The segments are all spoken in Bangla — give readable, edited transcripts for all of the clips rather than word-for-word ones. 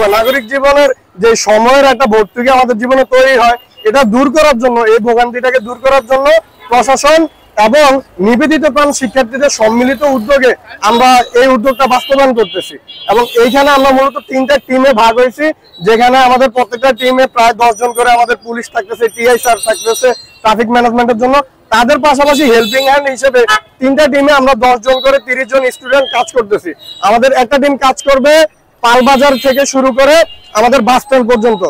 নাগরিক জীবনের যে সময়ের একটা ভর্তুকি আমাদের জীবনে তৈরি হয়, এটা দূর করার জন্য, এই ভোগান্তিটাকে দূর করার জন্য প্রশাসন এবং নিবেদিত প্রাণ শিক্ষার্থীদের সম্মিলিত উদ্যোগে আমরা এই উদ্যোগটা বাস্তবায়ন করতেছি। এবং এইখানে আমরা মূলত 3টা টিমে ভাগ হয়েছি, যেখানে আমাদের প্রত্যেকটা টিমে প্রায় 10 জন করে আমাদের পুলিশ থাকতেছে, টিআই স্যার থাকতেছে ট্রাফিক ম্যানেজমেন্টের জন্য। তাদের পাশাপাশি হেল্পিং হ্যান্ড হিসেবে 3টা টিমে আমরা 10 জন করে 30 জন স্টুডেন্ট কাজ করতেছি। আমাদের একটা টিম কাজ করবে পালবাজার থেকে শুরু করে আমাদের বাস স্ট্যান্ড পর্যন্ত,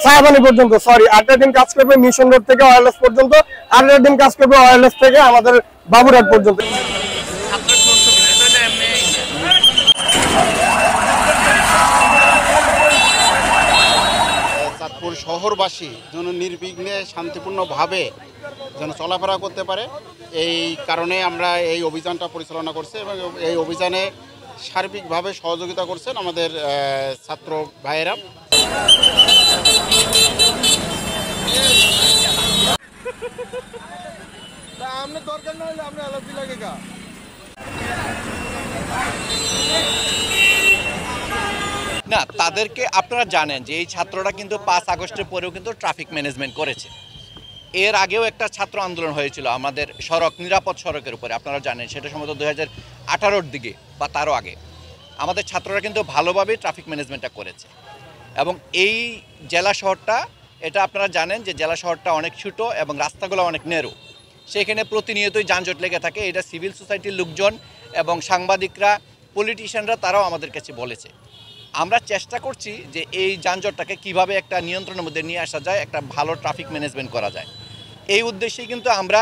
সাহাবানি পর্যন্ত, আরেকটা টিম কাজ করবে মিশন রোড থেকে ওয়্যারলেস পর্যন্ত, আরেকটা টিম কাজ করবে ওয়্যারলেস থেকে আমাদের বাবুরহাট পর্যন্ত। চাঁদপুর শহরবাসী যেন নির্বিঘ্নে শান্তিপূর্ণভাবে যেন চলাফেরা করতে পারে, এই কারণে আমরা এই অভিযানটা পরিচালনা করছি। এবং এই অভিযানে সার্বিকভাবে সহযোগিতা করছেন আমাদের ছাত্র ভাইয়েরা। না, তাদেরকে আপনারা জানেন যে এই ছাত্ররা কিন্তু 5 আগস্টের পরেও কিন্তু ট্রাফিক ম্যানেজমেন্ট করেছে। এর আগেও একটা ছাত্র আন্দোলন হয়েছিল আমাদের নিরাপদ সড়কের উপরে, আপনারা জানেন, সেটা সম্ভবত 2018-র দিকে বা তারও আগে। আমাদের ছাত্ররা কিন্তু ভালোভাবেই ট্রাফিক ম্যানেজমেন্টটা করেছে। এবং এই জেলা শহরটা, এটা আপনারা জানেন যে জেলা শহরটা অনেক ছোটো এবং রাস্তাগুলো অনেক ন্যারো, সেখানে প্রতিনিয়তই যানজট লেগে থাকে। এটা সিভিল সোসাইটির লোকজন এবং সাংবাদিকরা, পলিটিশিয়ানরা, তারাও আমাদের কাছে বলেছে। আমরা চেষ্টা করছি যে এই যানজটটাকে কিভাবে একটা নিয়ন্ত্রণের মধ্যে নিয়ে আসা যায়, একটা ভালো ট্রাফিক ম্যানেজমেন্ট করা যায়। এই উদ্দেশ্যেই কিন্তু আমরা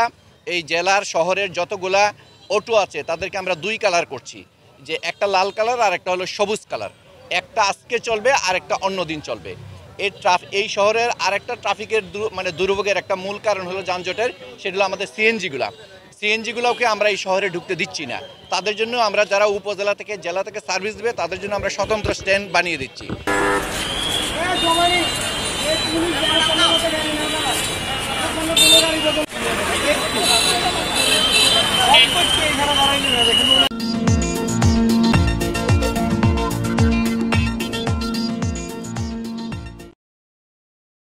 এই জেলার শহরের যতগুলা অটো আছে তাদেরকে আমরা 2 কালার করছি, যে একটা লাল কালার আর একটা হলো সবুজ কালার। একটা আজকে চলবে আর একটা অন্য দিন চলবে। এই শহরের আরেকটা ট্রাফিকের দুর্ভোগের একটা মূল কারণ হলো যানজটের, সেটা হলো আমাদের সিএনজিগুলোকে আমরা এই শহরে ঢুকতে দিচ্ছি না। তাদের জন্য আমরা যারা উপজেলা থেকে জেলা থেকে সার্ভিস দেবে তাদের জন্য আমরা স্বতন্ত্র স্ট্যান্ড বানিয়ে দিচ্ছি।